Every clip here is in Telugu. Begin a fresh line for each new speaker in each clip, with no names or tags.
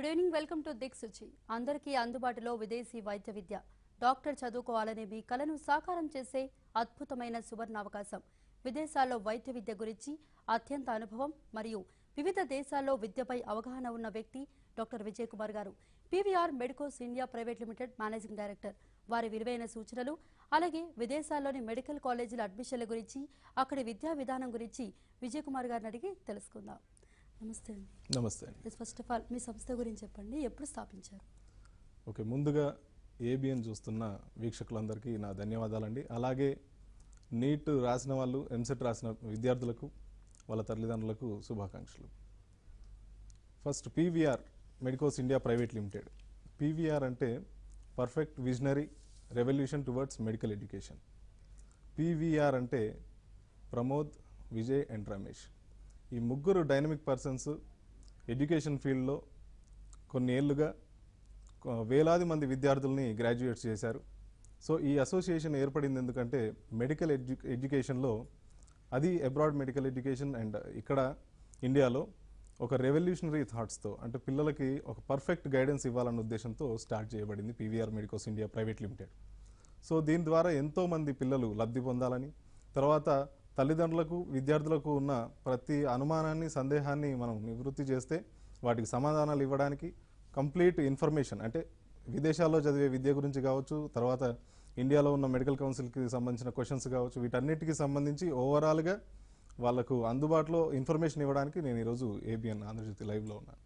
గుడ్ ఈవినింగ్, వెల్కమ్ టు దిక్సూచి. అందరికీ అందుబాటులో విదేశీ వైద్య విద్య. డాక్టర్ చదువుకోవాలనే మీ కలను సాకారం చేసే అద్భుతమైన సువర్ణ అవకాశం. విదేశాల్లో వైద్య విద్య గురించి అత్యంత అనుభవం మరియు వివిధ దేశాల్లో విద్యపై అవగాహన ఉన్న వ్యక్తి డాక్టర్ విజయ్ కుమార్ గారు. PVR medicos India private limited managing director. వారి విలువైన సూచనలు, అలాగే విదేశాల్లోని మెడికల్ కాలేజీల అడ్మిషన్ల గురించి, అక్కడి విద్యా విధానం గురించి విజయ్ కుమార్ గారిని అడిగి తెలుసుకుందాం. నమస్తే అండి.
నమస్తే అండి.
ఫస్ట్ ఆఫ్ ఆల్ మీ సంస్థ గురించి చెప్పండి, ఎప్పుడు స్థాపించారు?
ఓకే, ముందుగా ఏబిఎన్ చూస్తున్న వీక్షకులందరికీ నా ధన్యవాదాలండి. అలాగే నీట్ రాసిన వాళ్ళు, ఎంసెట్ రాసిన విద్యార్థులకు, వాళ్ళ తల్లిదండ్రులకు శుభాకాంక్షలు. First PVR medicos India private limited. PVR అంటే perfect visionary revolution towards medical education. PVR అంటే ప్రమోద్, విజయ్ అండ్ రమేష్. ఈ ముగ్గురు డైనమిక్ పర్సన్స్ ఎడ్యుకేషన్ ఫీల్డ్లో కొన్ని ఏళ్ళుగా వేలాది మంది విద్యార్థుల్ని గ్రాడ్యుయేట్స్ చేశారు. సో ఈ అసోసియేషన్ ఏర్పడింది ఎందుకంటే మెడికల్ ఎడ్యుకేషన్లో, అది అబ్రాడ్ మెడికల్ ఎడ్యుకేషన్ అండ్ ఇక్కడ ఇండియాలో ఒక రెవల్యూషనరీ థాట్స్తో, అంటే పిల్లలకి ఒక పర్ఫెక్ట్ గైడెన్స్ ఇవ్వాలన్న ఉద్దేశంతో స్టార్ట్ చేయబడింది PVR medicos India private limited. So దీని ద్వారా ఎంతోమంది పిల్లలు లబ్ధి పొందాలని, తర్వాత తల్లిదండ్రులకు, విద్యార్థులకు ఉన్న ప్రతి అనుమానాన్ని, సందేహాన్ని మనం నివృత్తి చేస్తే వాటికి సమాధానాలు ఇవ్వడానికి కంప్లీట్ ఇన్ఫర్మేషన్, అంటే విదేశాల్లో చదివే విద్య గురించి కావచ్చు, తర్వాత ఇండియాలో ఉన్న మెడికల్ కౌన్సిల్కి సంబంధించిన క్వశ్చన్స్ కావచ్చు, వీటన్నిటికీ సంబంధించి ఓవరాల్గా వాళ్ళకు అందుబాటులో ఇన్ఫర్మేషన్ ఇవ్వడానికి నేను ఈరోజు ఏబిఎన్ ఆంధ్రజ్యోతి లైవ్లో ఉన్నాను.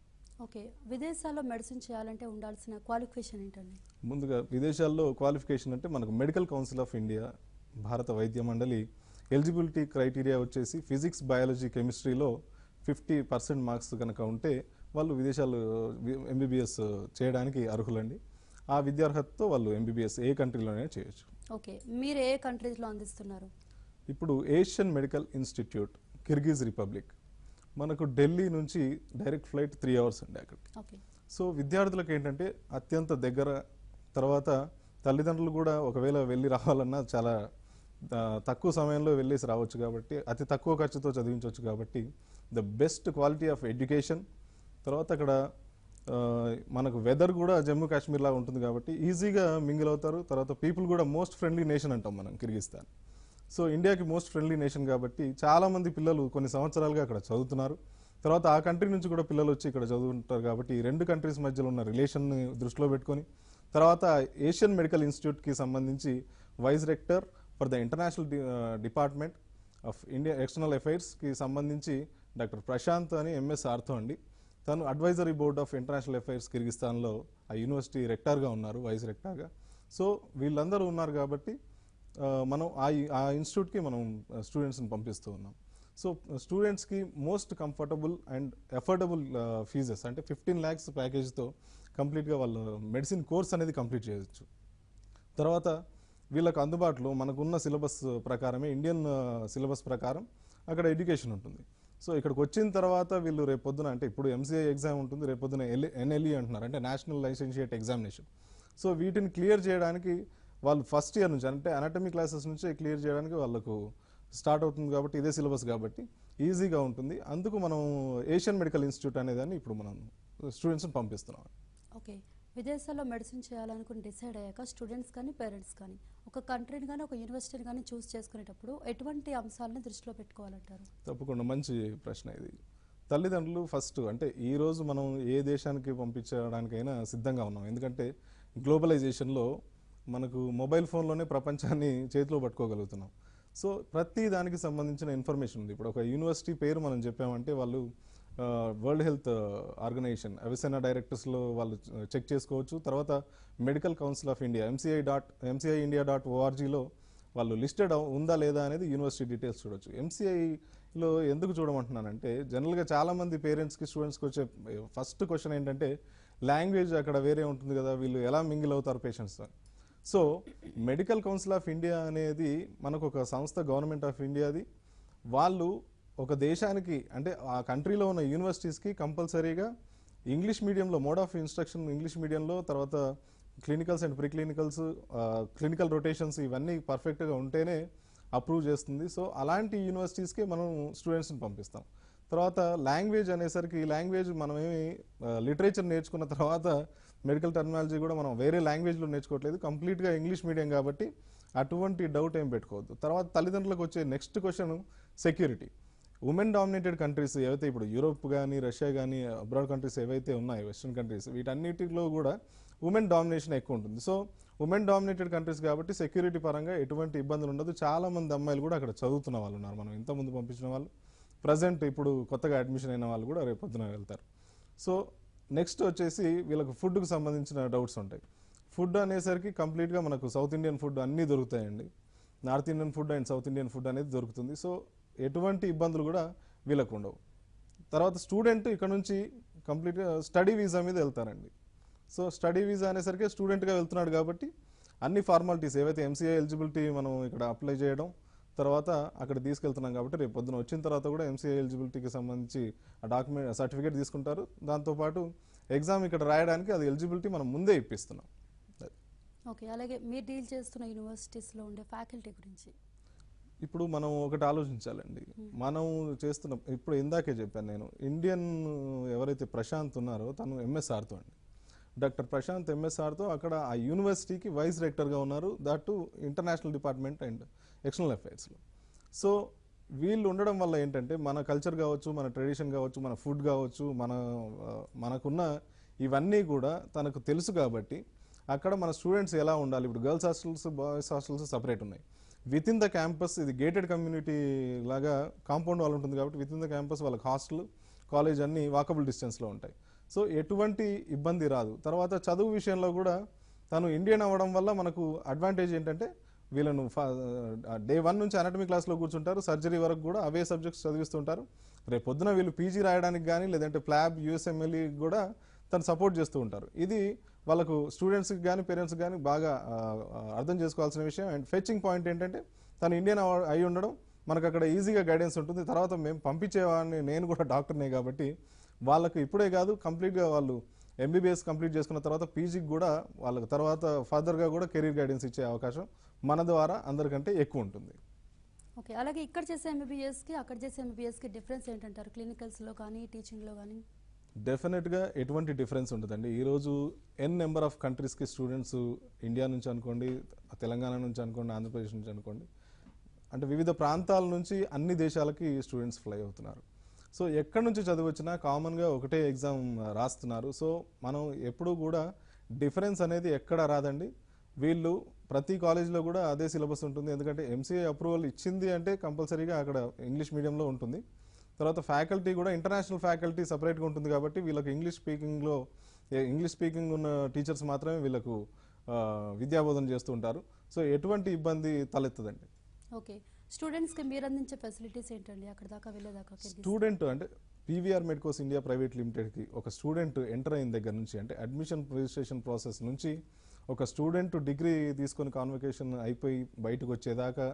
ఓకే, విదేశాల్లో మెడిసిన్ చేయాలంటే ఉండాల్సిన క్వాలిఫికేషన్ ఏంటండి?
ముందుగా విదేశాల్లో క్వాలిఫికేషన్ అంటే మనకు మెడికల్ కౌన్సిల్ ఆఫ్ ఇండియా, భారత వైద్య మండలి ఎలిజిబిలిటీ క్రైటీరియా వచ్చేసి ఫిజిక్స్, బయాలజీ, కెమిస్ట్రీలో 50% మార్క్స్ కనుక ఉంటే వాళ్ళు విదేశాలు ఎంబీబీఎస్ చేయడానికి అర్హులండి. ఆ విద్యార్హతతో వాళ్ళు ఎంబీబీఎస్ ఏ కంట్రీలోనే చేయొచ్చు.
ఓకే, మీరు ఏ కంట్రీస్లో అందిస్తున్నారు?
ఇప్పుడు Asian medical institute, Kyrgyz republic. మనకు ఢిల్లీ నుంచి డైరెక్ట్ ఫ్లైట్ 3 hours అండి అక్కడికి.
ఓకే,
సో విద్యార్థులకు ఏంటంటే అత్యంత దగ్గర, తర్వాత తల్లిదండ్రులు కూడా ఒకవేళ వెళ్ళి రావాలన్నా చాలా తక్కువ సమయంలో వెళ్ళేసి రావచ్చు కాబట్టి, అతి తక్కువ ఖర్చుతో చదివించవచ్చు కాబట్టి the best quality of education. తర్వాత అక్కడ మనకు వెదర్ కూడా జమ్మూ కాశ్మీర్ లాగా ఉంటుంది కాబట్టి ఈజీగా మింగిల్ అవుతారు. తర్వాత పీపుల్ కూడా మోస్ట్ ఫ్రెండ్లీ నేషన్ అంటాం మనం కిర్గిస్తాన్. సో ఇండియాకి మోస్ట్ ఫ్రెండ్లీ నేషన్ కాబట్టి చాలామంది పిల్లలు కొన్ని సంవత్సరాలుగా అక్కడ చదువుతున్నారు. తర్వాత ఆ కంట్రీ నుంచి కూడా పిల్లలు వచ్చి ఇక్కడ చదువుతుంటారు కాబట్టి ఈ రెండు కంట్రీస్ మధ్యలో ఉన్న రిలేషన్ని దృష్టిలో పెట్టుకొని, తర్వాత ఏషియన్ మెడికల్ ఇన్స్టిట్యూట్కి సంబంధించి vice rector for the international department of India external అఫైర్స్కి సంబంధించి డాక్టర్ ప్రశాంత్ అని ఎంఎస్ ఆర్థో అండి. తను advisory board of international affairs కిర్గిస్తాన్లో ఆ యూనివర్సిటీ రెక్టార్గా ఉన్నారు, వైస్ రెక్టార్గా. సో వీళ్ళందరూ ఉన్నారు కాబట్టి మనం ఆ ఇన్స్టిట్యూట్కి మనం స్టూడెంట్స్ని పంపిస్తూ ఉన్నాం. సో స్టూడెంట్స్కి most comfortable and affordable fees, అంటే 15 lakhs ప్యాకేజ్తో కంప్లీట్గా వాళ్ళు మెడిసిన్ కోర్స్ అనేది కంప్లీట్ చేయొచ్చు. తర్వాత వీళ్ళకు అందుబాటులో మనకున్న సిలబస్ ప్రకారమే, ఇండియన్ సిలబస్ ప్రకారం అక్కడ ఎడ్యుకేషన్ ఉంటుంది. సో ఇక్కడికి వచ్చిన తర్వాత వీళ్ళు రేపొద్దున, అంటే ఇప్పుడు ఎంసీఐ ఎగ్జామ్ ఉంటుంది, రేపొద్దున ఎన్ఎల్ఈ అంటున్నారు, అంటే నేషనల్ లైసెన్షియేట్ ఎగ్జామినేషన్. సో వీటిని క్లియర్ చేయడానికి వాళ్ళు ఫస్ట్ ఇయర్ నుంచి, అంటే అనాటమీ క్లాసెస్ నుంచి క్లియర్ చేయడానికి వాళ్ళకు స్టార్ట్ అవుతుంది కాబట్టి, ఇదే సిలబస్ కాబట్టి ఈజీగా ఉంటుంది. అందుకు మనం ఏషియన్ మెడికల్ ఇన్స్టిట్యూట్ అనేదాన్ని ఇప్పుడు మనం స్టూడెంట్స్ని పంపిస్తున్నాం.
ఓకే, విదేశాల్లో మెడిసిన్ చేయాలనుకుని డిసైడ్ అయ్యాక స్టూడెంట్స్ కానీ పేరెంట్స్ కానీ ఒక కంట్రీని కానీ ఒక యూనివర్సిటీని కానీ చూస్ చేసుకునేటప్పుడు ఎటువంటి అంశాలను దృష్టిలో పెట్టుకోవాలంటారు?
తప్పకుండా మంచి ప్రశ్న ఇది. తల్లిదండ్రులు ఫస్ట్, అంటే ఈరోజు మనం ఏ దేశానికి పంపించడానికైనా సిద్ధంగా ఉన్నాం. ఎందుకంటే గ్లోబలైజేషన్లో మనకు మొబైల్ ఫోన్లోనే ప్రపంచాన్ని చేతిలో పట్టుకోగలుగుతున్నాం. సో ప్రతి దానికి సంబంధించిన ఇన్ఫర్మేషన్ ఉంది. ఇప్పుడు ఒక యూనివర్సిటీ పేరు మనం చెప్పామంటే వాళ్ళు వరల్డ్ హెల్త్ ఆర్గనైజేషన్ అవిసెనా డైరెక్టర్స్లో వాళ్ళు చెక్ చేసుకోవచ్చు. తర్వాత మెడికల్ కౌన్సిల్ ఆఫ్ ఇండియా MCI.India.orgలో వాళ్ళు లిస్టెడ్ ఉందా లేదా అనేది యూనివర్సిటీ డీటెయిల్స్ చూడవచ్చు. MCIలో ఎందుకు చూడమంటున్నానంటే, జనరల్గా చాలామంది పేరెంట్స్కి, స్టూడెంట్స్కి వచ్చే ఫస్ట్ క్వశ్చన్ ఏంటంటే, లాంగ్వేజ్ అక్కడ వేరే ఉంటుంది కదా, వీళ్ళు ఎలా మింగిల్ అవుతారు పేషెంట్స్తో. So medical council of India అనేది మనకు ఒక సంస్థ, గవర్నమెంట్ ఆఫ్ ఇండియాది. వాళ్ళు ఒక దేశానికి, అంటే ఆ కంట్రీలో ఉన్న యూనివర్సిటీస్కి కంపల్సరీగా ఇంగ్లీష్ మీడియంలో, మోడ్ ఆఫ్ ఇన్స్ట్రక్షన్ ఇంగ్లీష్ మీడియంలో, తర్వాత clinicals and pre clinicals, clinical rotations ఇవన్నీ పర్ఫెక్ట్గా ఉంటేనే అప్రూవ్ చేస్తుంది. సో అలాంటి యూనివర్సిటీస్కి మనం స్టూడెంట్స్ని పంపిస్తాం. తర్వాత లాంగ్వేజ్ అనేసరికి లాంగ్వేజ్ మనమేమి లిటరేచర్ నేర్చుకున్న తర్వాత మెడికల్ టెర్మినాలజీ కూడా మనం వేరే లాంగ్వేజ్లో నేర్చుకోవట్లేదు, కంప్లీట్గా ఇంగ్లీష్ మీడియం కాబట్టి అటువంటి డౌట్ ఏం పెట్టుకోవద్దు. తర్వాత తల్లిదండ్రులకు వచ్చే next question security. Women dominated countries ఏవైతే ఇప్పుడు యూరోప్ కానీ రష్యా కానీ అబ్రాడ్ కంట్రీస్ ఏవైతే ఉన్నాయో వెస్ట్రన్ కంట్రీస్, వీటన్నిటిలో కూడా ఉమెన్ డామినేషన్ ఎక్కువ ఉంటుంది. సో ఉమెన్ డామినేటెడ్ కంట్రీస్ కాబట్టి సెక్యూరిటీ పరంగా ఎటువంటి ఇబ్బందులు ఉండదు. చాలామంది అమ్మాయిలు కూడా అక్కడ చదువుతున్న వాళ్ళు ఉన్నారు. మనం ఇంతకుముందు పంపించిన వాళ్ళు, ప్రజెంట్ ఇప్పుడు కొత్తగా అడ్మిషన్ అయిన వాళ్ళు కూడా రేపు పొద్దున వెళ్తారు. సో నెక్స్ట్ వచ్చేసి వీళ్ళకు ఫుడ్కి సంబంధించిన డౌట్స్ ఉంటాయి. ఫుడ్ అనేసరికి కంప్లీట్గా మనకు సౌత్ ఇండియన్ ఫుడ్ అన్నీ దొరుకుతాయండి. North Indian food and south Indian food అనేది దొరుకుతుంది. సో ఎటువంటి ఇబ్బందులు కూడా వీళ్ళకు ఉండవు. తర్వాత స్టూడెంట్ ఇక్కడ నుంచి కంప్లీట్గా స్టడీ వీసా మీద వెళ్తారండి. సో స్టడీ వీసా అనేసరికి స్టూడెంట్గా వెళ్తున్నాడు కాబట్టి అన్ని ఫార్మాలిటీస్ ఏవైతే ఎంసీఐ ఎలిజిబిలిటీ మనం ఇక్కడ అప్లై చేయడం, తర్వాత అక్కడ తీసుకెళ్తున్నాం కాబట్టి రేపు పొద్దున వచ్చిన తర్వాత కూడా ఎంసీఐ ఎలిజిబిలిటీకి సంబంధించి ఆ డాక్యుమెంట్ సర్టిఫికేట్ తీసుకుంటారు. దాంతోపాటు ఎగ్జామ్ ఇక్కడ రాయడానికి అది ఎలిజిబిలిటీ మనం ముందే ఇప్పిస్తున్నాం.
ఓకే, అలాగే మీరు డీల్ చేస్తున్న యూనివర్సిటీస్లో ఉండే ఫ్యాకల్టీ గురించి
ఇప్పుడు మనం ఒకటి ఆలోచించాలండి. మనం చేస్తున్న ఇప్పుడు ఇందాకే చెప్పాను నేను, ఇండియన్ ఎవరైతే ప్రశాంత్ ఉన్నారో తను ఎంఎస్ఆర్తో అండి, డాక్టర్ ప్రశాంత్ ఎంఎస్ఆర్తో అక్కడ ఆ యూనివర్సిటీకి వైస్ రెక్టర్గా ఉన్నారు, that to international department and external అఫైర్స్లో. సో వీళ్ళు ఉండడం వల్ల ఏంటంటే మన కల్చర్ కావచ్చు, మన ట్రెడిషన్ కావచ్చు, మన ఫుడ్ కావచ్చు, మనకున్న ఇవన్నీ కూడా తనకు తెలుసు కాబట్టి అక్కడ మన స్టూడెంట్స్ ఎలా ఉండాలి. ఇప్పుడు girls hostels, boys hostels separate ఉన్నాయి. విత్ ఇన్ ద క్యాంపస్ ఇది గేటెడ్ కమ్యూనిటీ లాగా కాంపౌండ్ వాళ్ళు ఉంటుంది కాబట్టి విత్ ఇన్ ద క్యాంపస్ వాళ్ళకి హాస్టల్, కాలేజ్ అన్నీ వాకబుల్ డిస్టెన్స్లో ఉంటాయి. సో ఎటువంటి ఇబ్బంది రాదు. తర్వాత చదువు విషయంలో కూడా తను ఇండియన్ అవ్వడం వల్ల మనకు అడ్వాంటేజ్ ఏంటంటే వీళ్ళను డే 1 నుంచి అనాటమీ క్లాస్లో కూర్చుంటారు, సర్జరీ వరకు కూడా అవే సబ్జెక్ట్స్ చదివిస్తుంటారు. రేపు పొద్దున వీళ్ళు పీజీ రాయడానికి కానీ లేదంటే ప్లాబ్, యూఎస్ఎంఎల్ఈ కూడా తను సపోర్ట్ చేస్తూ ఉంటారు. ఇది వాళ్ళకు స్టూడెంట్స్కి కానీ పేరెంట్స్కి కానీ బాగా అర్థం చేసుకోవాల్సిన విషయం. అండ్ ఫెచ్చింగ్ పాయింట్ ఏంటంటే తను ఇండియన్ అయి ఉండడం మనకు అక్కడ ఈజీగా గైడెన్స్ ఉంటుంది. తర్వాత మేము పంపించేవాడిని, నేను కూడా డాక్టర్నే కాబట్టి వాళ్ళకు ఇప్పుడే కాదు కంప్లీట్గా వాళ్ళు ఎంబీబీఎస్ కంప్లీట్ చేసుకున్న తర్వాత పీజీకి కూడా వాళ్ళకి తర్వాత ఫర్దర్గా కూడా కెరీర్ గైడెన్స్ ఇచ్చే అవకాశం మన ద్వారా అందరికంటే ఎక్కువ ఉంటుంది.
ఓకే, అలాగే ఇక్కడ చేసే ఎంబీబీఎస్కి అక్కడ చేసే ఎంబీబీఎస్కి డిఫరెన్స్ ఏంటంటారు? క్లినికల్స్లో కానీ టీచింగ్లో కానీ
డెఫినెట్గా ఎటువంటి డిఫరెన్స్ ఉంటుందండి. ఈరోజు ఎన్ నెంబర్ ఆఫ్ కంట్రీస్కి స్టూడెంట్స్ ఇండియా నుంచి అనుకోండి, తెలంగాణ నుంచి అనుకోండి, ఆంధ్రప్రదేశ్ నుంచి అనుకోండి, అంటే వివిధ ప్రాంతాల నుంచి అన్ని దేశాలకి స్టూడెంట్స్ ఫ్లై అవుతున్నారు. సో ఎక్కడి నుంచి చదివచ్చినా కామన్గా ఒకటే ఎగ్జామ్ రాస్తున్నారు. సో మనం ఎప్పుడూ కూడా డిఫరెన్స్ అనేది ఎక్కడ రాదండి. వీళ్ళు ప్రతి కాలేజ్లో కూడా అదే సిలబస్ ఉంటుంది. ఎందుకంటే ఎంసీఏ అప్రూవల్ ఇచ్చింది అంటే కంపల్సరీగా అక్కడ ఇంగ్లీష్ మీడియంలో ఉంటుంది. తర్వాత ఫ్యాకల్టీ కూడా ఇంటర్నేషనల్ ఫ్యాకల్టీ సపరేట్గా ఉంటుంది కాబట్టి వీళ్ళకి ఇంగ్లీష్ స్పీకింగ్ ఉన్న టీచర్స్ మాత్రమే వీళ్ళకు విద్యాబోధన చేస్తూ ఉంటారు. సో ఎటువంటి ఇబ్బంది తలెత్తదండి.
ఓకే, స్టూడెంట్స్కి మీరు అందించే ఫెసిలిటీస్ ఏంటండి అక్కడ దాకా వెళ్ళేదాకా?
స్టూడెంట్ అంటే పీవీఆర్ మెడికోస్ ఇండియా ప్రైవేట్ లిమిటెడ్కి ఒక స్టూడెంట్ ఎంటర్ అయిన దగ్గర నుంచి అంటే అడ్మిషన్ రిజిస్ట్రేషన్ ప్రాసెస్ నుంచి ఒక స్టూడెంట్ డిగ్రీ తీసుకొని కాన్వకేషన్ అయిపోయి బయటకు వచ్చేదాకా,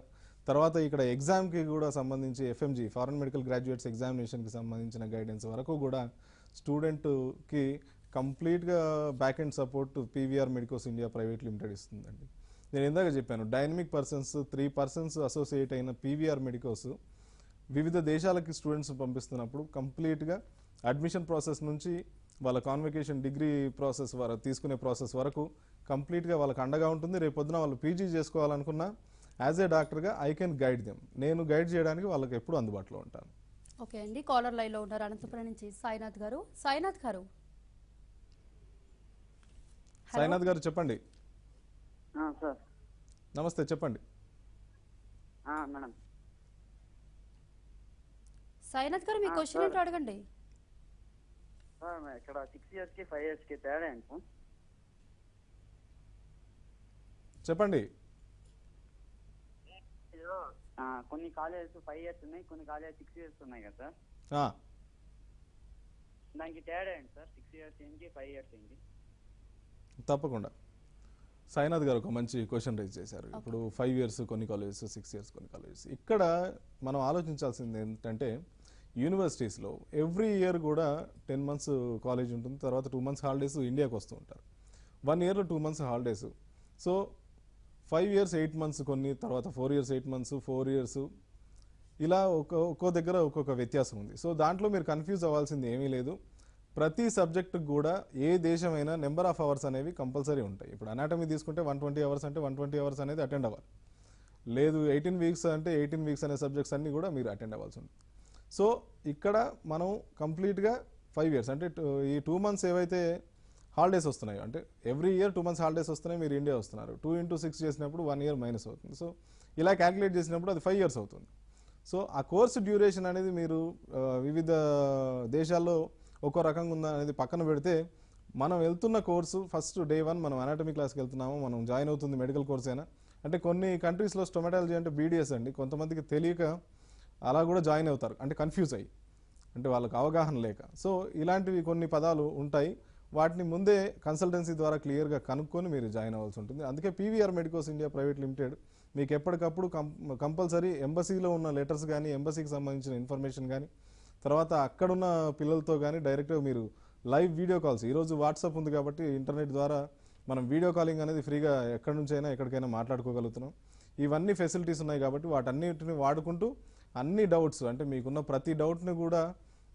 తర్వాత ఇక్కడ ఎగ్జామ్కి కూడా సంబంధించి ఎఫ్ఎంజీ ఫారెన్ మెడికల్ గ్రాడ్యుయేట్స్ ఎగ్జామినేషన్కి సంబంధించిన గైడెన్స్ వరకు కూడా స్టూడెంట్కి కంప్లీట్గా back end support PVR medicos India private limited ఇస్తుందండి. నేను ఇందాక చెప్పాను, డైనమిక్ పర్సన్స్ 3 పర్సన్స్ అసోసియేట్ అయిన పీవీఆర్ మెడికోస్ వివిధ దేశాలకి స్టూడెంట్స్ పంపిస్తున్నప్పుడు కంప్లీట్గా అడ్మిషన్ ప్రాసెస్ నుంచి వాళ్ళ కాన్వకేషన్ డిగ్రీ ప్రాసెస్ వరకు తీసుకునే ప్రాసెస్ వరకు కంప్లీట్గా వాళ్ళకి అండగా ఉంటుంది. రేపు పొద్దున వాళ్ళు పీజీ చేసుకోవాలనుకున్నా యాజ్ ఏ డాక్టర్గా ఐ కెన్ గైడ్ దెమ్. నేను గైడ్ చేయడానికి వాళ్ళకి ఎప్పుడు అందుబాటులో ఉంటాను.
ఓకే అండి, కాలర్ లైన్లో ఉన్నారు అనంతపురం నుంచి సాయినాథ్ గారు. సాయినాథ్ గారు
చెప్పండి.
సార్
నమస్తే, చెప్పండి
మేడం.
సాయినాథ్ గారు మీ క్వశ్చన్ ఏంటో అడగండి.
ఇక్కడ 6 yearsకి 5 yearsకి తేడా ఏంటి?
చెప్పండి.
కొన్ని కాలేజెస్ 5 years ఉన్నాయి, కొన్ని కాలేజెస్ 6 years ఉన్నాయి కదా సార్. దానికి తేడా ఏంటి సార్? 6 years ఏంటి, 5 years ఏంటి?
తప్పకుండా సాయినాథ్ గారు ఒక మంచి క్వశ్చన్ రైజ్ చేశారు. ఇప్పుడు 5 years కొన్ని కాలేజెస్, 6 years కొన్ని కాలేజెస్. ఇక్కడ మనం ఆలోచించాల్సింది ఏంటంటే యూనివర్సిటీస్లో ఎవ్రీ ఇయర్ కూడా 10 months కాలేజ్ ఉంటుంది, తర్వాత 2 months హాలిడేస్ ఇండియాకి వస్తూ ఉంటారు. 1 yearలో 2 months holidays. So 5 years 8 months కొన్ని, తర్వాత 4 years 8 months, 4 years ఇలా ఒక్కో దగ్గర ఒక్కొక్క వ్యత్యాసం ఉంది. సో దాంట్లో మీరు కన్ఫ్యూజ్ అవ్వాల్సింది ఏమీ లేదు. ప్రతి సబ్జెక్టుకు కూడా ఏ దేశమైనా నెంబర్ ఆఫ్ అవర్స్ అనేవి కంపల్సరీ ఉంటాయి. ఇప్పుడు అనాటమీ తీసుకుంటే 120 అవర్స్ అంటే 120 అవర్స్ అనేది అటెండ్ అవ్వాలి. లేదు 18 వీక్స్ అంటే 18 వీక్స్ అనే సబ్జెక్ట్స్ అన్నీ కూడా మీరు అటెండ్ అవ్వాల్సి ఉంటుంది. సో ఇక్కడ మనం కంప్లీట్గా 5 ఇయర్స్ అంటే ఈ 2 months ఏవైతే హాలిడేస్ వస్తున్నాయో, అంటే ఎవ్రీ ఇయర్ 2 months హాలిడేస్ వస్తున్నాయి, మీరు ఇండియా వస్తున్నారు. 2 into 6 చేసినప్పుడు 1 year మైనస్ అవుతుంది. సో ఇలా క్యాలిక్యులేట్ చేసినప్పుడు అది 5 years అవుతుంది. సో ఆ కోర్సు డ్యూరేషన్ అనేది మీరు వివిధ దేశాల్లో ఒక్కో రకంగా ఉందా అనేది పక్కన పెడితే, మనం వెళ్తున్న కోర్సు ఫస్ట్ డే 1 మనం అనాటమీ క్లాస్కి వెళ్తున్నాము, మనం జాయిన్ అవుతుంది మెడికల్ కోర్స్ అయినా. అంటే కొన్ని కంట్రీస్లో స్టొమాటాలజీ అంటే బీడిఎస్ అండి, కొంతమందికి తెలియక అలా కూడా జాయిన్ అవుతారు, అంటే కన్ఫ్యూజ్ అయ్యి, అంటే వాళ్ళకి అవగాహన లేక. సో ఇలాంటివి కొన్ని పదాలు ఉంటాయి, వాటిని ముందే కన్సల్టెన్సీ ద్వారా క్లియర్గా కనుక్కొని మీరు జాయిన్ అవ్వాల్సి ఉంటుంది. అందుకే PVR medicos India private limited మీకు ఎప్పటికప్పుడు కంపల్సరీ ఎంబసీలో ఉన్న లెటర్స్ కానీ, ఎంబసీకి సంబంధించిన ఇన్ఫర్మేషన్ కానీ, తర్వాత అక్కడున్న పిల్లలతో కానీ డైరెక్ట్గా మీరు లైవ్ వీడియో కాల్స్, ఈరోజు వాట్సాప్ ఉంది కాబట్టి ఇంటర్నెట్ ద్వారా మనం వీడియో కాలింగ్ అనేది ఫ్రీగా ఎక్కడి నుంచైనా ఎక్కడికైనా మాట్లాడుకోగలుగుతున్నాం. ఇవన్నీ ఫెసిలిటీస్ ఉన్నాయి కాబట్టి వాటన్నిటిని వాడుకుంటూ అన్ని డౌట్స్, అంటే మీకున్న ప్రతి డౌట్ని కూడా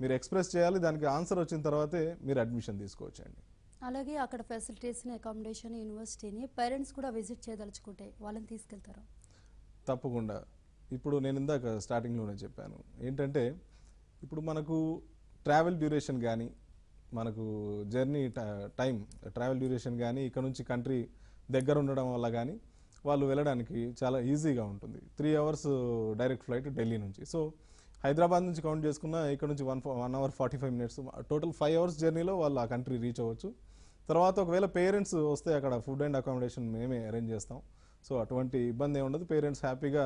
మీరు ఎక్స్ప్రెస్ చేయాలి. దానికి ఆన్సర్ వచ్చిన తర్వాతే మీరు అడ్మిషన్ తీసుకోవచ్చండి.
అలాగే అక్కడ ఫెసిలిటీస్ని, అకామిడేషన్, యూనివర్సిటీని పేరెంట్స్ కూడా విజిట్ చేయదలుచుకుంటే వాళ్ళని తీసుకెళ్తారా?
తప్పకుండా. ఇప్పుడు నేను ఇందాక స్టార్టింగ్లోనే చెప్పాను ఏంటంటే, ఇప్పుడు మనకు ట్రావెల్ డ్యూరేషన్ కానీ, మనకు జర్నీ టైం ట్రావెల్ డ్యూరేషన్ కానీ, ఇక్కడ నుంచి కంట్రీ దగ్గర ఉండడం వల్ల కానీ వాళ్ళు వెళ్ళడానికి చాలా ఈజీగా ఉంటుంది. 3 hours డైరెక్ట్ ఫ్లైట్ ఢిల్లీ నుంచి. సో హైదరాబాద్ నుంచి కౌంట్ చేసుకున్న ఇక్కడ నుంచి 1 hour 45 minutes, టోటల్ 5 hours జర్నీలో వాళ్ళు ఆ కంట్రీ రీచ్ అవ్వచ్చు. తర్వాత ఒకవేళ పేరెంట్స్ వస్తే అక్కడ ఫుడ్ అండ్ అకామిడేషన్ మేమే అరేంజ్ చేస్తాం. సో అటువంటి ఇబ్బంది ఏమి ఉండదు, పేరెంట్స్ హ్యాపీగా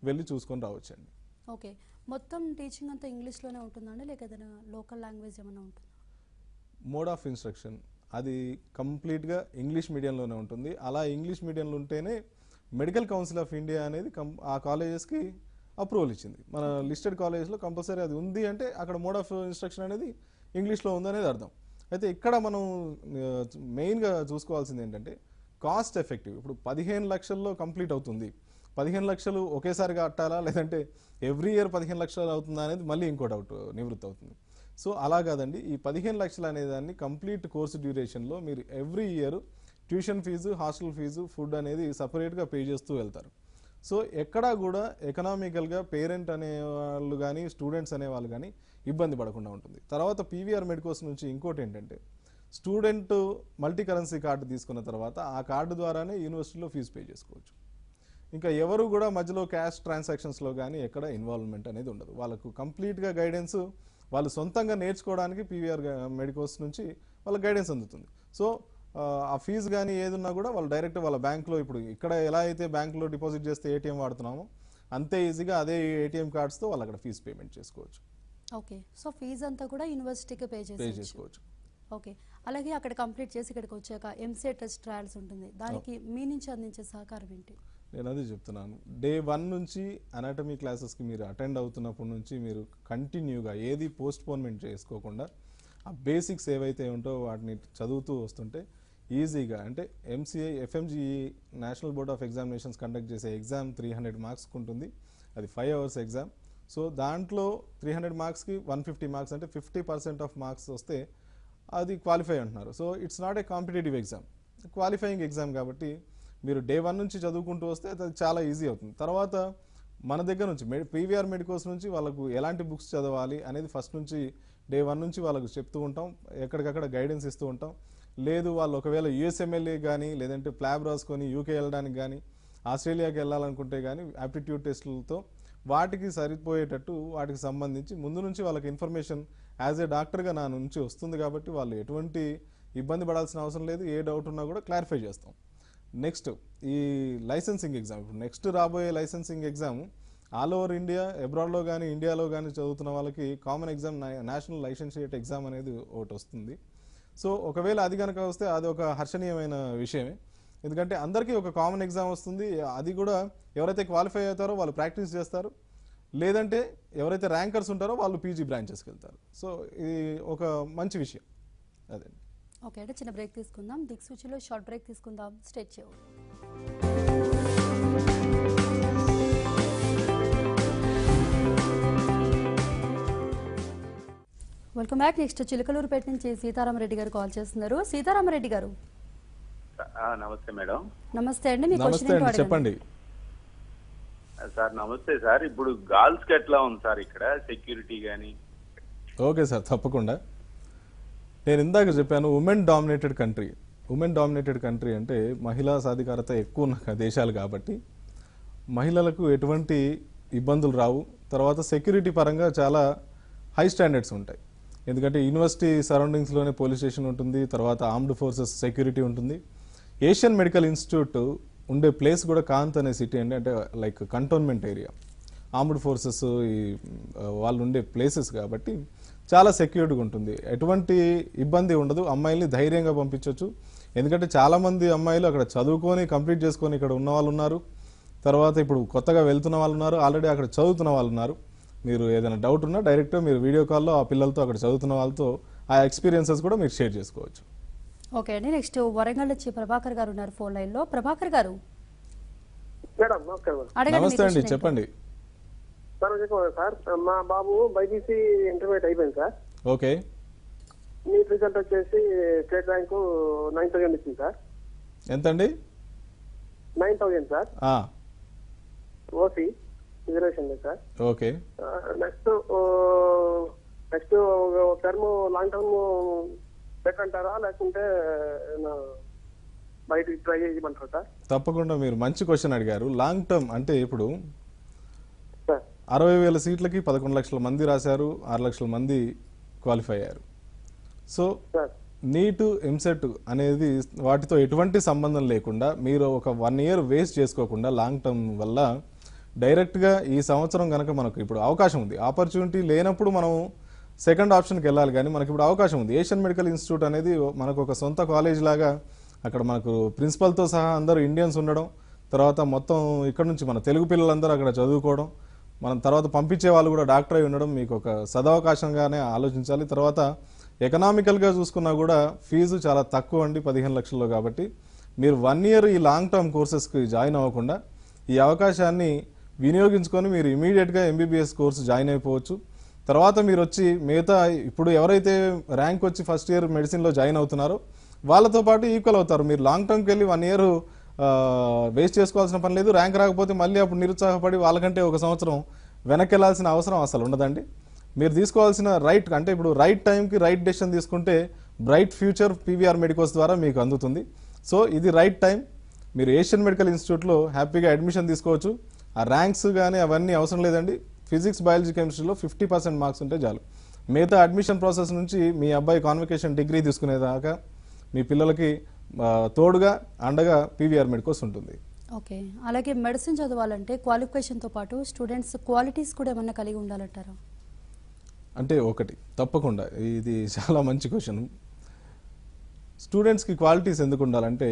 వెళ్ళి చూసుకొని రావచ్చండి.
ఓకే, మొత్తం టీచింగ్ అంతా ఇంగ్లీష్లోనే ఉంటుందండి, లేక ఏదైనా లోకల్ లాంగ్వేజ్ ఏమైనా ఉంటుందా?
మోడ్ ఆఫ్ ఇన్స్ట్రక్షన్ అది కంప్లీట్గా ఇంగ్లీష్ మీడియంలోనే ఉంటుంది. అలా ఇంగ్లీష్ మీడియంలో ఉంటేనే మెడికల్ కౌన్సిల్ ఆఫ్ ఇండియా అనేది ఆ కాలేజెస్కి అప్రూవల్ ఇచ్చింది. మన లిస్టెడ్ కాలేజెస్లో కంపల్సరీ అది ఉంది అంటే అక్కడ మోడ్ ఆఫ్ ఇన్స్ట్రక్షన్ అనేది ఇంగ్లీష్లో ఉందనేది అర్థం. అయితే ఇక్కడ మనం మెయిన్గా చూసుకోవాల్సింది ఏంటంటే కాస్ట్ ఎఫెక్టివ్. ఇప్పుడు 15 లక్షల్లో కంప్లీట్ అవుతుంది, 15 లక్షలు ఒకేసారిగా కట్టాలా లేదంటే ఎవ్రీ ఇయర్ 15 లక్షలు అవుతుందా అనేది మళ్ళీ ఇంకో డౌట్ నివృత్తి అవుతుంది. సో అలా కాదండి, ఈ 15 లక్షలు అనేదాన్ని కంప్లీట్ కోర్సు డ్యూరేషన్లో మీరు every year tuition fee, hostel fee, food అనేది సపరేట్గా పే చేస్తూ వెళ్తారు. సో ఎక్కడా కూడా ఎకనామికల్గా పేరెంట్ అనేవాళ్ళు కానీ, స్టూడెంట్స్ అనేవాళ్ళు కానీ ఇబ్బంది పడకుండా ఉంటుంది. తర్వాత పీవీఆర్ మెడికోస్ నుంచి ఇంకోటి ఏంటంటే, స్టూడెంట్ మల్టీ కరెన్సీ కార్డు తీసుకున్న తర్వాత ఆ కార్డు ద్వారానే యూనివర్సిటీలో ఫీజు పే చేసుకోవచ్చు. ఇంకా ఎవరు కూడా మధ్యలో క్యాష్ ట్రాన్సాక్షన్స్లో కానీ ఎక్కడ ఇన్వాల్వ్మెంట్ అనేది ఉండదు. వాళ్ళకు కంప్లీట్గా గైడెన్స్ వాళ్ళు సొంతంగా నేర్చుకోవడానికి పీవీఆర్ మెడికోస్ నుంచి వాళ్ళ గైడెన్స్ అందుతుంది. సో ఆ ఫీజు కానీ ఏదున్నా కూడా వాళ్ళు డైరెక్ట్ వాళ్ళ బ్యాంక్లో, ఇప్పుడు ఇక్కడ ఎలా అయితే బ్యాంక్లో డిపాజిట్ చేస్తే ఏటీఎం వాడుతున్నామో అంతే ఈజీగా అదే ఏటీఎం కార్డ్స్తో వాళ్ళు అక్కడ ఫీజు పేమెంట్ చేసుకోవచ్చు.
ఓకే, సో ఫీజు అంతా కూడా యూనివర్సిటీకి పే చేసుకోవచ్చు. ఓకే, అలాగే అక్కడ కంప్లీట్ చేసి ఇక్కడికి వచ్చాక ఎంసీఏ టెస్ట్ ట్రయల్స్ ఉంటుంది, దానికి మీ నుంచి అందించే సహకారం ఏంటి?
నేను అదే చెప్తున్నాను, డే 1 నుంచి అనాటమీ క్లాసెస్కి మీరు అటెండ్ అవుతున్నప్పటి నుంచి మీరు కంటిన్యూగా ఏది పోస్ట్పోన్మెంట్ చేసుకోకుండా ఆ బేసిక్స్ ఏవైతే ఉంటో వాటిని చదువుతూ వస్తుంటే ఈజీగా, అంటే MCA FMGE national board of examinations conduct చేసే ఎగ్జామ్ 300 మార్క్స్కి ఉంటుంది. అది 5 hours ఎగ్జామ్. సో దాంట్లో 300 మార్క్స్కి 150 మార్క్స్ అంటే 50% ఆఫ్ మార్క్స్ వస్తే అది క్వాలిఫై అంటున్నారు. So it's not a competitive exam, qualifying exam కాబట్టి మీరు డే 1 నుంచి చదువుకుంటూ వస్తే అది చాలా ఈజీ అవుతుంది. తర్వాత మన దగ్గర నుంచి పీవీఆర్ మెడికోస్ నుంచి వాళ్ళకు ఎలాంటి బుక్స్ చదవాలి అనేది ఫస్ట్ నుంచి డే 1 నుంచి వాళ్ళకు చెప్తూ ఉంటాం, ఎక్కడికక్కడ గైడెన్స్ ఇస్తూ ఉంటాం. లేదు వాళ్ళు ఒకవేళ యూఎస్ఎంఎల్ఏ కానీ లేదంటే ప్లాబ్ రాసుకొని యూకే వెళ్ళడానికి కానీ, ఆస్ట్రేలియాకి వెళ్ళాలనుకుంటే కానీ యాప్టిట్యూడ్ టెస్టులతో వాటికి సరిపోయేటట్టు వాటికి సంబంధించి ముందు నుంచి వాళ్ళకి ఇన్ఫర్మేషన్ యాజ్ ఏ డాక్టర్గా నా నుంచి వస్తుంది కాబట్టి వాళ్ళు ఎటువంటి ఇబ్బంది పడాల్సిన అవసరం లేదు. ఏ డౌట్ ఉన్నా కూడా క్లారిఫై చేస్తాం. నెక్స్ట్ ఈ లైసెన్సింగ్ ఎగ్జామ్, ఇప్పుడు నెక్స్ట్ రాబోయే licensing exam all over India, అబ్రాడ్లో కానీ ఇండియాలో కానీ చదువుతున్న వాళ్ళకి common exam national licentiate exam అనేది ఒకటి వస్తుంది. సో ఒకవేళ అది కనుక వస్తే అది ఒక హర్షణీయమైన విషయమే, ఎందుకంటే అందరికీ ఒక కామన్ ఎగ్జామ్ వస్తుంది. అది కూడా ఎవరైతే క్వాలిఫై అవుతారో వాళ్ళు ప్రాక్టీస్ చేస్తారు, లేదంటే ఎవరైతే ర్యాంకర్స్ ఉంటారో వాళ్ళు పీజీ బ్రాంచెస్కి వెళ్తారు. సో ఇది ఒక మంచి విషయం. అదే.
ఓకే, అంటే చిన్న బ్రేక్ తీసుకుందాం. దిక్సూచిలో షార్ట్ బ్రేక్ తీసుకుందాం. స్టే చేయండి. Welcome back. నెక్స్ట్ చిలకలూరుపేట నుంచి సీతారామరెడ్డి గారు కాల్ చేస్తున్నారు. సీతారామరెడ్డి గారు
నమస్తే మేడం.
నమస్తే అండి. మీ
నమస్తే
క్వశ్చన్
అండి, చెప్పండి.
సార్ నమస్తే సార్. ఇప్పుడు గర్ల్స్ కి ఎట్లా ఉంది సార్ ఇక్కడ సెక్యూరిటీ గానీ?
ఓకే సార్, తప్పకుండా. నేను ఇందాక చెప్పాను women dominated country. Women dominated country అంటే మహిళా సాధికారత ఎక్కువ ఉన్న దేశాలు కాబట్టి మహిళలకు ఎటువంటి ఇబ్బందులు రావు. తర్వాత సెక్యూరిటీ పరంగా చాలా హై స్టాండర్డ్స్ ఉంటాయి. ఎందుకంటే యూనివర్సిటీ సరౌండింగ్స్లోనే పోలీస్ స్టేషన్ ఉంటుంది, తర్వాత ఆర్మ్డ్ ఫోర్సెస్ సెక్యూరిటీ ఉంటుంది. ఏషియన్ మెడికల్ ఇన్స్టిట్యూట్ ఉండే ప్లేస్ కూడా కాంత్ అనే సిటీ అండి, అంటే like cantonment area, armed forces వాళ్ళు ఉండే ప్లేసెస్ కాబట్టి చాలా సెక్యూర్డ్గా ఉంటుంది. ఎటువంటి ఇబ్బంది ఉండదు. అమ్మాయిల్ని ధైర్యంగా పంపించవచ్చు. ఎందుకంటే చాలామంది అమ్మాయిలు అక్కడ చదువుకొని కంప్లీట్ చేసుకొని ఇక్కడ ఉన్న వాళ్ళు ఉన్నారు. తర్వాత ఇప్పుడు కొత్తగా వెళ్తున్న వాళ్ళు ఉన్నారు, ఆల్రెడీ అక్కడ చదువుతున్న వాళ్ళు ఉన్నారు. మీరు ఏదైనా డౌట్ ఉన్నా డైరెక్ట్గా మీరు వీడియో కాల్లో ఆ పిల్లలతో అక్కడ చదువుతున్న వాళ్ళతో ఆ ఎక్స్పీరియన్సెస్ కూడా మీరు షేర్ చేసుకోవచ్చు.
ఓకే అండి. నెక్స్ట్ వరంగల్ నుంచి ప్రభాకర్ గారు ఉన్నారు ఫోన్ లైన్ లో. ప్రభాకర్ గారు
మేడం నమస్కారం.
అడగండి, మీ
నమస్తే అండి,
క్వశ్చన్ ఏంటో.
చెప్పండి.
సార్ మా బాబు బైపీసీ ఇంటర్మీడియట్ అయిపోయింది సార్.
ఓకే,
నీట్ రిజల్ట్ వచ్చేసి స్టేట్ ర్యాంకు 9,000 ఇచ్చింది సార్.
ఎంతండి?
9,000 సార్.
ఆ,
ఓసీ రిజర్వేషన్ లేదు sir.
Okay.
Next term long term పెట్టంటారా లేకుంటే బయటికి ట్రై చేయమంటారా సార్?
తప్పకుండా మీరు మంచి క్వశ్చన్ అడిగారు. లాంగ్ టర్మ్ అంటే ఇప్పుడు
సార్
60,000 సీట్లకి 11 లక్షల మంది రాశారు, 6 లక్షల మంది క్వాలిఫై అయ్యారు. సో
సార్
నీటు ఎంసెట్ అనేది వాటితో ఎటువంటి సంబంధం లేకుండా మీరు ఒక 1 ఇయర్ వేస్ట్ చేసుకోకుండా లాంగ్ టర్మ్ వల్ల డైరెక్ట్గా ఈ సంవత్సరం కనుక మనకు ఇప్పుడు అవకాశం ఉంది. ఆపర్చునిటీ లేనప్పుడు మనం సెకండ్ ఆప్షన్కి వెళ్ళాలి, కానీ మనకి ఇప్పుడు అవకాశం ఉంది. ఏషియన్ మెడికల్ ఇన్స్టిట్యూట్ అనేది మనకు ఒక సొంత కాలేజ్ లాగా, అక్కడ మనకు ప్రిన్సిపల్తో సహా అందరూ ఇండియన్స్ ఉండడం, తర్వాత మొత్తం ఇక్కడ నుంచి మన తెలుగు పిల్లలందరూ అక్కడ చదువుకోవడం, మనం తర్వాత పంపించే వాళ్ళు కూడా డాక్టర్ అయి ఉండడం మీకు ఒక సదవకాశంగానే ఆలోచించాలి. తర్వాత ఎకనామికల్గా చూసుకున్నా కూడా ఫీజు చాలా తక్కువ అండి, 15 లక్షల్లో. కాబట్టి మీరు 1 ఇయర్ ఈ లాంగ్ టర్మ్ కోర్సెస్కి జాయిన్ అవ్వకుండా ఈ అవకాశాన్ని వినియోగించుకొని మీరు ఇమీడియట్గా ఎంబీబీఎస్ కోర్సు జాయిన్ అయిపోవచ్చు. తర్వాత మీరు వచ్చి మిగతా ఇప్పుడు ఎవరైతే ర్యాంక్ వచ్చి ఫస్ట్ ఇయర్ మెడిసిన్లో జాయిన్ అవుతున్నారో వాళ్ళతో పాటు ఈక్వల్ అవుతారు. మీరు లాంగ్ టర్మ్కి వెళ్ళి 1 ఇయర్ వేస్ట్ చేసుకోవాల్సిన పని లేదు. ర్యాంక్ రాకపోతే మళ్ళీ అప్పుడు నిరుత్సాహపడి వాళ్ళకంటే ఒక సంవత్సరం వెనక్కి వెళ్ళాల్సిన అవసరం అసలు ఉండదండి. మీరు తీసుకోవాల్సిన రైట్ అంటే ఇప్పుడు రైట్ టైంకి రైట్ డెసిషన్ తీసుకుంటే బ్రైట్ ఫ్యూచర్ పీవీఆర్ మెడికోస్ ద్వారా మీకు అందుతుంది. సో ఇది రైట్ టైం. మీరు ఏషియన్ మెడికల్ ఇన్స్టిట్యూట్లో హ్యాపీగా అడ్మిషన్ తీసుకోవచ్చు. ఆ ర్యాంక్స్ కానీ అవన్నీ అవసరం లేదండి. ఫిజిక్స్, బయాలజీ, కెమిస్ట్రీలో 50% మార్క్స్ ఉంటే చాలు. మిగతా అడ్మిషన్ ప్రాసెస్ నుంచి మీ అబ్బాయి కాన్వకేషన్ డిగ్రీ తీసుకునేదాకా మీ పిల్లలకి తోడుగా అండగా పీవీఆర్ మెడికోస్ ఉంటుంది.
ఓకే. అలాగే మెడిసిన్ చదవాలంటే క్వాలిఫికేషన్తో పాటు స్టూడెంట్స్ క్వాలిటీస్ కూడా ఏమన్నా కలిగి ఉండాలంటారా?
అంటే ఒకటి తప్పకుండా, ఇది చాలా మంచి క్వశ్చన్. స్టూడెంట్స్కి క్వాలిటీస్ ఎందుకు ఉండాలంటే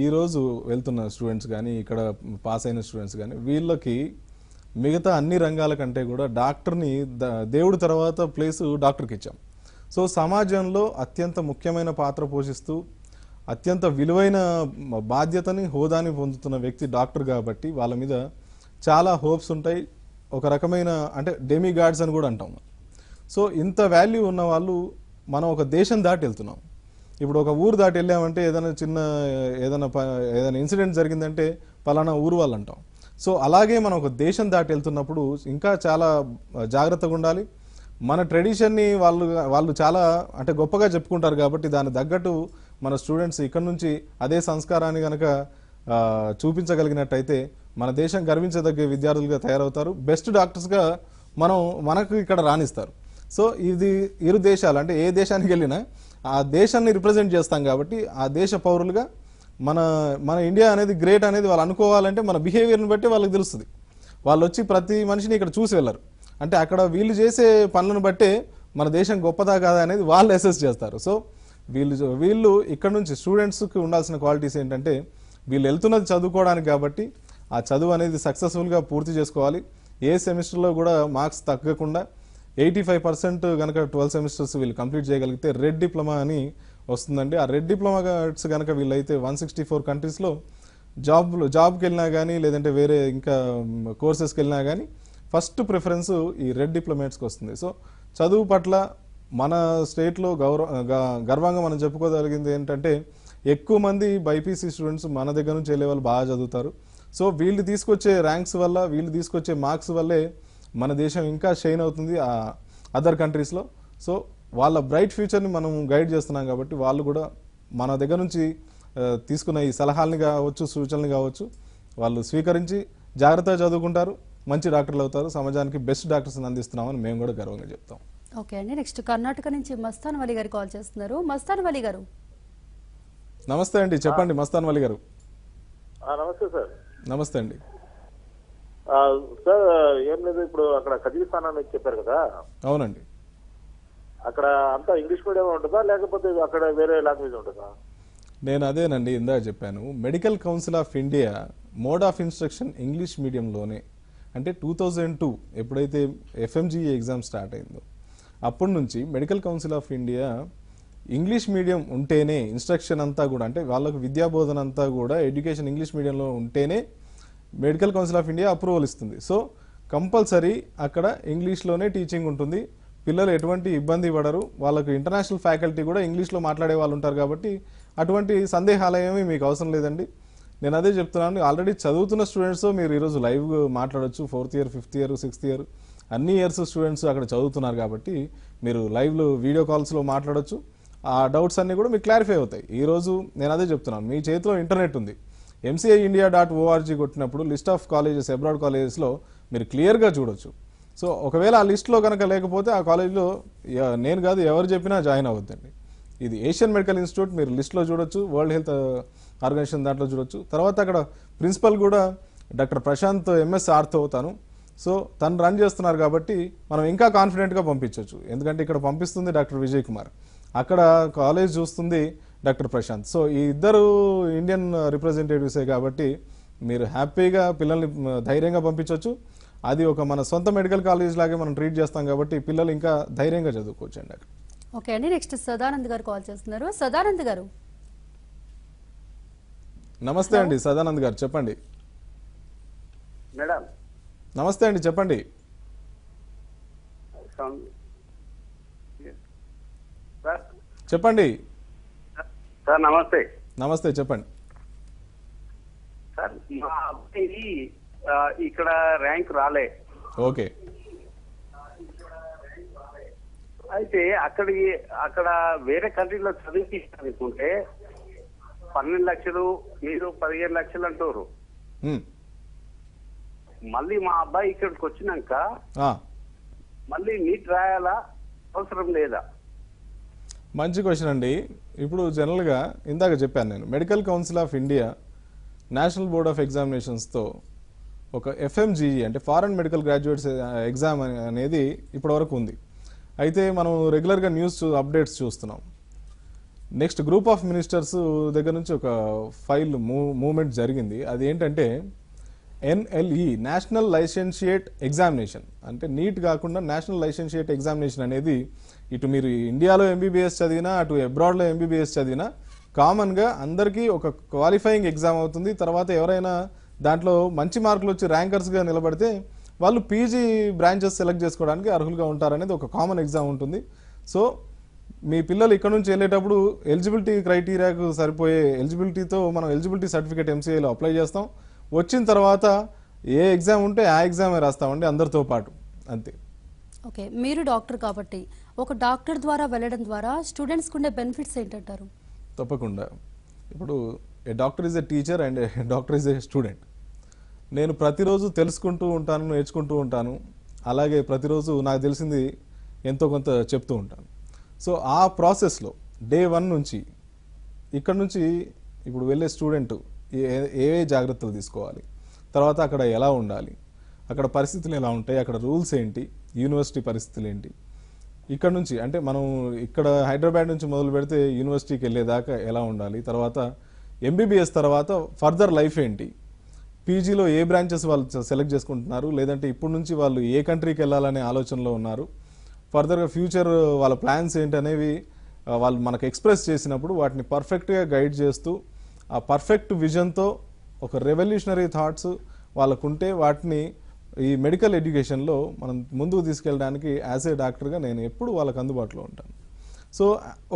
ఈరోజు వెళ్తున్న స్టూడెంట్స్ కానీ ఇక్కడ పాస్ అయిన స్టూడెంట్స్ కానీ వీళ్ళకి మిగతా అన్ని రంగాల కంటే కూడా డాక్టర్ని దేవుడి తర్వాత ప్లేసు డాక్టర్కి ఇచ్చాం. సో సమాజంలో అత్యంత ముఖ్యమైన పాత్ర పోషిస్తూ అత్యంత విలువైన బాధ్యతని, హోదాని పొందుతున్న వ్యక్తి డాక్టర్ కాబట్టి వాళ్ళ మీద చాలా హోప్స్ ఉంటాయి. ఒక రకమైన అంటే డెమి గాడ్స్ అని కూడా అంటాం. సో ఇంత వాల్యూ ఉన్న వాళ్ళు మనం ఒక దేశం దాటి వెళ్తున్నాం. ఇప్పుడు ఒక ఊరు దాటి వెళ్ళామంటే ఏదైనా ఇన్సిడెంట్ జరిగిందంటే పలానా ఊరు వాళ్ళు అంటాం. సో అలాగే మనం ఒక దేశం దాటి వెళ్తున్నప్పుడు ఇంకా చాలా జాగ్రత్తగా ఉండాలి. మన ట్రెడిషన్ని వాళ్ళు చాలా అంటే గొప్పగా చెప్పుకుంటారు కాబట్టి దాన్ని తగ్గట్టు మన స్టూడెంట్స్ ఇక్కడ నుంచి అదే సంస్కారాన్ని కనుక చూపించగలిగినట్టయితే మన దేశం గర్వించదగ్గ విద్యార్థులుగా తయారవుతారు. బెస్ట్ డాక్టర్స్గా మనకు ఇక్కడ రాణిస్తారు. సో ఇది ఇరు దేశాలు అంటే ఏ దేశానికి వెళ్ళినా ఆ దేశాన్ని రిప్రజెంట్ చేస్తాం కాబట్టి ఆ దేశ పౌరులుగా మన ఇండియా అనేది గ్రేట్ అనేది వాళ్ళు అనుకోవాలంటే మన బిహేవియర్ని బట్టి వాళ్ళకి తెలుస్తుంది. వాళ్ళు వచ్చి ప్రతి మనిషిని ఇక్కడ చూసి వెళ్ళరు. అంటే అక్కడ వీళ్ళు చేసే పనులను బట్టే మన దేశం గొప్పదా కాదా అనేది వాళ్ళు అసెస్ చేస్తారు. సో వీళ్ళు ఇక్కడ నుంచి స్టూడెంట్స్కి ఉండాల్సిన క్వాలిటీస్ ఏంటంటే వీళ్ళు వెళ్తున్నది చదువుకోవడానికి కాబట్టి ఆ చదువు అనేది సక్సెస్ఫుల్గా పూర్తి చేసుకోవాలి. ఏ సెమిస్టర్లో కూడా మార్క్స్ తగ్గకుండా 85% కనుక 12 సెమిస్టర్స్ వీళ్ళు కంప్లీట్ చేయగలిగితే రెడ్ డిప్లొమా అని వస్తుందండి. ఆ రెడ్ డిప్లొమాస్ కనుక వీళ్ళైతే 164 కంట్రీస్లో జాబ్కి వెళ్ళినా కానీ లేదంటే వేరే ఇంకా కోర్సెస్కి వెళ్ళినా కానీ ఫస్ట్ ప్రిఫరెన్స్ ఈ రెడ్ డిప్లొమేట్స్కి వస్తుంది. సో చదువు పట్ల మన స్టేట్లో గర్వంగా మనం చెప్పుకోగలిగింది ఏంటంటే ఎక్కువ మంది బైపీసీ స్టూడెంట్స్ మన దగ్గర నుంచి వెళ్ళే వాళ్ళు బాగా చదువుతారు. సో వీళ్ళు తీసుకొచ్చే ర్యాంక్స్ వల్ల, వీళ్ళు తీసుకొచ్చే మార్క్స్ వల్లే మన దేశం ఇంకా షైన్ అవుతుంది అదర్ కంట్రీస్లో. సో వాళ్ళ బ్రైట్ ఫ్యూచర్ని మనం గైడ్ చేస్తున్నాం కాబట్టి వాళ్ళు కూడా మన దగ్గర నుంచి తీసుకున్న ఈ సలహాలని కావచ్చు, సూచనలు కావచ్చు, వాళ్ళు స్వీకరించి జాగ్రత్తగా చదువుకుంటారు, మంచి డాక్టర్లు అవుతారు, సమాజానికి బెస్ట్ డాక్టర్స్ని అందిస్తున్నామని మేము కూడా గర్వంగా చెప్తాం.
ఓకే అండి, నెక్స్ట్ కర్ణాటక నుంచి మస్తాన్ వలి గారు కాల్ చేస్తున్నారు. మస్తాన్ వలి గారు
నమస్తే అండి, చెప్పండి మస్తాన్ వలి గారు.
నమస్తే సార్.
నమస్తే అండి.
సార్ ఏం లేదు, ఇప్పుడు అక్కడ కజకిస్తాన్ అని చెప్పారు కదా.
అవునండి.
అక్కడ అంతా ఇంగ్లీష్ మీడియం ఉంటుందా లేకపోతే అక్కడ వేరే లాంగ్వేజ్ ఉంటుందా?
నేను అదేనండి ఇందాక చెప్పాను. Medical council of India mode of instruction English మీడియంలోనే, అంటే 2002 ఎప్పుడైతే FMGE ఎగ్జామ్ స్టార్ట్ అయిందో అప్పటి నుంచి medical council of India English medium ఉంటేనే ఇన్స్ట్రక్షన్ అంతా కూడా, అంటే వాళ్ళకు విద్యాబోధన అంతా కూడా ఎడ్యుకేషన్ ఇంగ్లీష్ మీడియంలో ఉంటేనే medical council of India approval ఇస్తుంది. సో కంపల్సరీ అక్కడ ఇంగ్లీష్లోనే టీచింగ్ ఉంటుంది. పిల్లలు ఎటువంటి ఇబ్బంది పడరు. వాళ్ళకు ఇంటర్నేషనల్ ఫ్యాకల్టీ కూడా ఇంగ్లీష్లో మాట్లాడే వాళ్ళు ఉంటారు కాబట్టి అటువంటి సందేహాలు ఏమీ మీకు అవసరం లేదండి. నేను అదే చెప్తున్నాను, ఆల్రెడీ చదువుతున్న స్టూడెంట్స్ మీరు ఈరోజు లైవ్ మాట్లాడొచ్చు. 4th year, 5th year, 6th year అన్ని ఇయర్స్ స్టూడెంట్స్ అక్కడ చదువుతున్నారు కాబట్టి మీరు లైవ్లో వీడియో కాల్స్లో మాట్లాడొచ్చు. ఆ డౌట్స్ అన్నీ కూడా మీకు క్లారిఫై అవుతాయి. ఈరోజు నేను అదే చెప్తున్నాను, మీ చేతిలో ఇంటర్నెట్ ఉంది. MCIindia.org కొట్టినప్పుడు లిస్ట్ ఆఫ్ కాలేజెస్, అబ్రాడ్ కాలేజెస్లో మీరు క్లియర్గా చూడొచ్చు. సో ఒకవేళ ఆ లిస్ట్లో కనుక లేకపోతే ఆ కాలేజ్లో నేను కాదు ఎవరు చెప్పినా జాయిన్ అవ్వద్దండి. ఇది ఏషియన్ మెడికల్ ఇన్స్టిట్యూట్, మీరు లిస్ట్లో చూడొచ్చు. వరల్డ్ హెల్త్ ఆర్గనైజేషన్ దాంట్లో చూడొచ్చు. తర్వాత అక్కడ ప్రిన్సిపల్ కూడా డాక్టర్ ప్రశాంత్ MS ఆర్థో తను. సో తను రన్ చేస్తున్నారు కాబట్టి మనం ఇంకా కాన్ఫిడెంట్గా పంపించవచ్చు. ఎందుకంటే ఇక్కడ పంపిస్తుంది డాక్టర్ విజయ్ కుమార్, అక్కడ కాలేజ్ చూస్తుంది డాక్టర్ ప్రశాంత్. సో ఈ ఇద్దరు ఇండియన్ రిప్రజెంటేటివ్సే కాబట్టి మీరు హ్యాపీగా పిల్లల్ని ధైర్యంగా పంపించవచ్చు. అది ఒక మన సొంత మెడికల్ కాలేజ్ లాగే మనం ట్రీట్ చేస్తాం కాబట్టి పిల్లలు ఇంకా ధైర్యంగా చదువుకోవచ్చు అండి అక్కడ.
ఓకే అండి, నెక్స్ట్ సదానంద్ గారు కాల్ చేస్తున్నారు. సదానంద్ గారు
నమస్తే అండి. సదానంద్ గారు చెప్పండి.
మేడం
నమస్తే అండి, చెప్పండి.
సార్
చెప్పండి.
సార్ నమస్తే.
నమస్తే, చెప్పండి.
సార్ మా అబ్బాయి ఇక్కడ ర్యాంక్ రాలే.
ఓకే.
అయితే అక్కడ వేరే కంట్రీలో చదివించుకుంటే 12 లక్షలు, మీరు 15 లక్షలు అంటారు. మళ్ళీ మా అబ్బాయి ఇక్కడికి వచ్చినాక మళ్ళీ నీట్ రాయాలా, అవసరం లేదా?
మంచి క్వశ్చన్ అండి. ఇప్పుడు జనరల్గా ఇందాక చెప్పాను నేను, medical council of India national board of ఎగ్జామినేషన్స్తో ఒక FMGE అంటే ఫారెన్ మెడికల్ గ్రాడ్యుయేట్స్ ఎగ్జామ్ అనేది ఇప్పటివరకు ఉంది. అయితే మనం రెగ్యులర్గా న్యూస్ అప్డేట్స్ చూస్తున్నాం. నెక్స్ట్ గ్రూప్ ఆఫ్ మినిస్టర్స్ దగ్గర నుంచి ఒక ఫైల్ మూవ్మెంట్ జరిగింది. అది ఏంటంటే NLE నేషనల్ లైసెన్షియేట్ ఎగ్జామినేషన్, అంటే నీట్ కాకుండా నేషనల్ లైసెన్షియేట్ ఎగ్జామినేషన్ అనేది ఇటు మీరు ఇండియాలో MBBS చదివినా, అటు అబ్రాడ్లో MBBS చదివినా కామన్గా అందరికీ ఒక క్వాలిఫైయింగ్ ఎగ్జామ్ అవుతుంది. తర్వాత ఎవరైనా దాంట్లో మంచి మార్కులు వచ్చి ర్యాంకర్స్గా నిలబడితే వాళ్ళు PG బ్రాంచెస్ సెలెక్ట్ చేసుకోవడానికి అర్హులుగా ఉంటారనేది ఒక కామన్ ఎగ్జామ్ ఉంటుంది. సో మీ పిల్లలు ఇక్కడ నుంచి వెళ్ళేటప్పుడు ఎలిజిబిలిటీ క్రైటీరియాకు సరిపోయే ఎలిజిబిలిటీతో మనం ఎలిజిబిలిటీ సర్టిఫికేట్ MCIలో అప్లై చేస్తాం. వచ్చిన తర్వాత ఏ ఎగ్జామ్ ఉంటే ఆ ఎగ్జామే రాస్తామండి అందరితో పాటు, అంతే.
ఓకే, మీరు డాక్టర్ కాబట్టి ఒక డాక్టర్ ద్వారా వెళ్ళడం ద్వారా స్టూడెంట్స్కి ఉండే బెనిఫిట్స్ ఏంటంటారు?
తప్పకుండా. ఇప్పుడు a doctor is a teacher and a doctor is a student. నేను ప్రతిరోజు తెలుసుకుంటూ ఉంటాను, నేర్చుకుంటూ ఉంటాను. అలాగే ప్రతిరోజు నాకు తెలిసింది ఎంతో కొంత చెప్తూ ఉంటాను. సో ఆ ప్రాసెస్లో డే 1 నుంచి ఇక్కడ నుంచి ఇప్పుడు వెళ్ళే స్టూడెంట్ ఏ జాగ్రత్తలు తీసుకోవాలి, తర్వాత అక్కడ ఎలా ఉండాలి, అక్కడ పరిస్థితులు ఎలా ఉంటాయి, అక్కడ రూల్స్ ఏంటి, యూనివర్సిటీ పరిస్థితులు ఏంటి, ఇక్కడ నుంచి అంటే మనం ఇక్కడ హైదరాబాద్ నుంచి మొదలు పెడితే యూనివర్సిటీకి వెళ్ళేదాకా ఎలా ఉండాలి, తర్వాత MBBS తర్వాత ఫర్దర్ లైఫ్ ఏంటి, PGలో ఏ బ్రాంచెస్ వాళ్ళు సెలెక్ట్ చేసుకుంటున్నారు, లేదంటే ఇప్పటి నుంచి వాళ్ళు ఏ కంట్రీకి వెళ్ళాలనే ఆలోచనలో ఉన్నారు, ఫర్దర్గా ఫ్యూచర్ వాళ్ళ ప్లాన్స్ ఏంటి అనేవి వాళ్ళు మనకు ఎక్స్ప్రెస్ చేసినప్పుడు వాటిని పర్ఫెక్ట్గా గైడ్ చేస్తూ ఆ పర్ఫెక్ట్ విజన్తో ఒక రెవల్యూషనరీ థాట్స్ వాళ్ళకుంటే వాటిని ఈ మెడికల్ ఎడ్యుకేషన్లో మనం ముందుకు తీసుకెళ్ళడానికి యాజ్ ఏ డాక్టర్గా నేను ఎప్పుడు వాళ్ళకి అందుబాటులో ఉంటాను. సో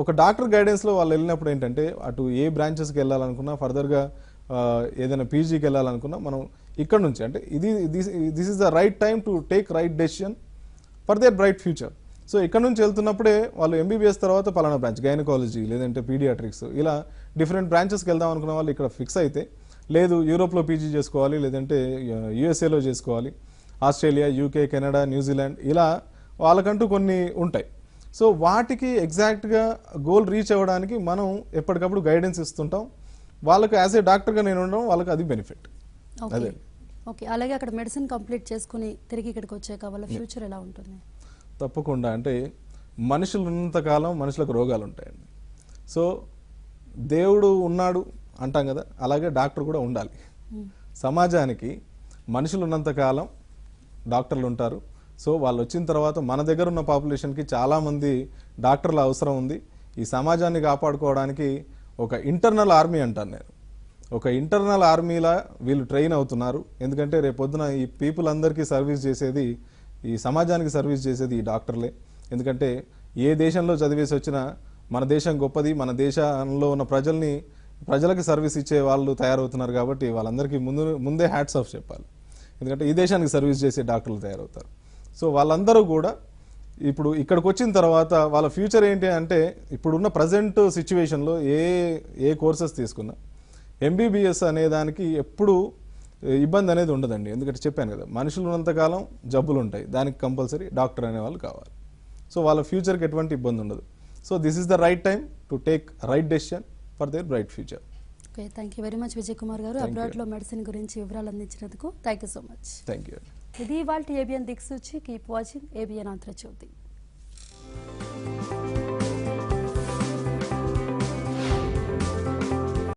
ఒక డాక్టర్ గైడెన్స్లో వాళ్ళు వెళ్ళినప్పుడు ఏంటంటే అటు ఏ బ్రాంచెస్కి వెళ్ళాలనుకున్నా, ఫర్దర్గా ఏదైనా పీజీకి వెళ్ళాలనుకున్నా మనం ఇక్కడ నుంచి అంటే this is the right time to take right decision for their bright future. So ఇక్కడ నుంచి వెళ్తున్నప్పుడే వాళ్ళు ఎంబీబీఎస్ తర్వాత పలానా బ్రాంచ్ గైనకాలజీ లేదంటే పీడియాట్రిక్స్ ఇలా డిఫరెంట్ బ్రాంచెస్కి వెళ్దాం అనుకున్న వాళ్ళు ఇక్కడ ఫిక్స్ అయితే, లేదు యూరోప్లో పీజీ చేసుకోవాలి, లేదంటే యూఎస్ఏలో చేసుకోవాలి, ఆస్ట్రేలియా, యూకే, కెనడా, న్యూజిలాండ్ ఇలా వాళ్ళకంటూ కొన్ని ఉంటాయి. సో వాటికి ఎగ్జాక్ట్గా గోల్ రీచ్ అవ్వడానికి మనం ఎప్పటికప్పుడు గైడెన్స్ ఇస్తుంటాం. వాళ్ళకి యాజ్ ఏ డాక్టర్గా నేను ఉండడం వాళ్ళకి అది బెనిఫిట్. అదే
ఓకే. అలాగే అక్కడ మెడిసిన్ కంప్లీట్ చేసుకుని తిరిగి ఇక్కడికి వచ్చాక వాళ్ళ ఫ్యూచర్ ఎలా ఉంటుంది?
తప్పకుండా. అంటే మనుషులు ఉన్నంతకాలం మనుషులకు రోగాలు ఉంటాయండి. సో దేవుడు ఉన్నాడు అంటాం కదా, అలాగే డాక్టర్ కూడా ఉండాలి. సమాజానికి మనుషులు ఉన్నంతకాలం డాక్టర్లు ఉంటారు. సో వాళ్ళు వచ్చిన తర్వాత మన దగ్గర ఉన్న పాపులేషన్కి చాలామంది డాక్టర్ల అవసరం ఉంది. ఈ సమాజాన్ని కాపాడుకోవడానికి ఒక ఇంటర్నల్ ఆర్మీ అంటాను నేను. ఒక ఇంటర్నల్ ఆర్మీలా వీళ్ళు ట్రైన్ అవుతున్నారు. ఎందుకంటే రేపొద్దున ఈ పీపుల్ అందరికీ సర్వీస్ చేసేది, ఈ సమాజానికి సర్వీస్ చేసేది ఈ డాక్టర్లే. ఎందుకంటే ఏ దేశంలో చదివేసి వచ్చినా మన దేశం గొప్పది, మన దేశంలో ఉన్న ప్రజలకి సర్వీస్ ఇచ్చే వాళ్ళు తయారవుతున్నారు. కాబట్టి వాళ్ళందరికీ ముందే హ్యాట్స్ ఆఫ్ చెప్పాలి. ఎందుకంటే ఈ దేశానికి సర్వీస్ చేసే డాక్టర్లు తయారవుతారు. సో వాళ్ళందరూ కూడా ఇప్పుడు ఇక్కడికి వచ్చిన తర్వాత వాళ్ళ ఫ్యూచర్ ఏంటి అంటే, ఇప్పుడున్న ప్రజెంట్ సిచ్యువేషన్లో ఏ కోర్సెస్ తీసుకున్నా ఎంబీబీఎస్ అనే దానికి ఎప్పుడు ఇబ్బంది అనేది ఉండదండి. ఎందుకంటే చెప్పాను కదా, మనుషులు ఉన్నంతకాలం జబ్బులు ఉంటాయి, దానికి కంపల్సరీ డాక్టర్ అనేవాళ్ళు కావాలి. సో వాళ్ళ ఫ్యూచర్కి ఎటువంటి ఇబ్బంది ఉండదు. So this is the right time to take right decision for their bright future.
Okay, thank you very much Vijay Kumar garu. అబ్రాడ్లో మెడిసిన్ గురించి వివరాలు అందించినందుకు thank you so much.
Thank you.
ఇది ఇవాల్టి ఏబిఎన్ దిక్సూచి. Keep watching ABN Andhra Jyothi.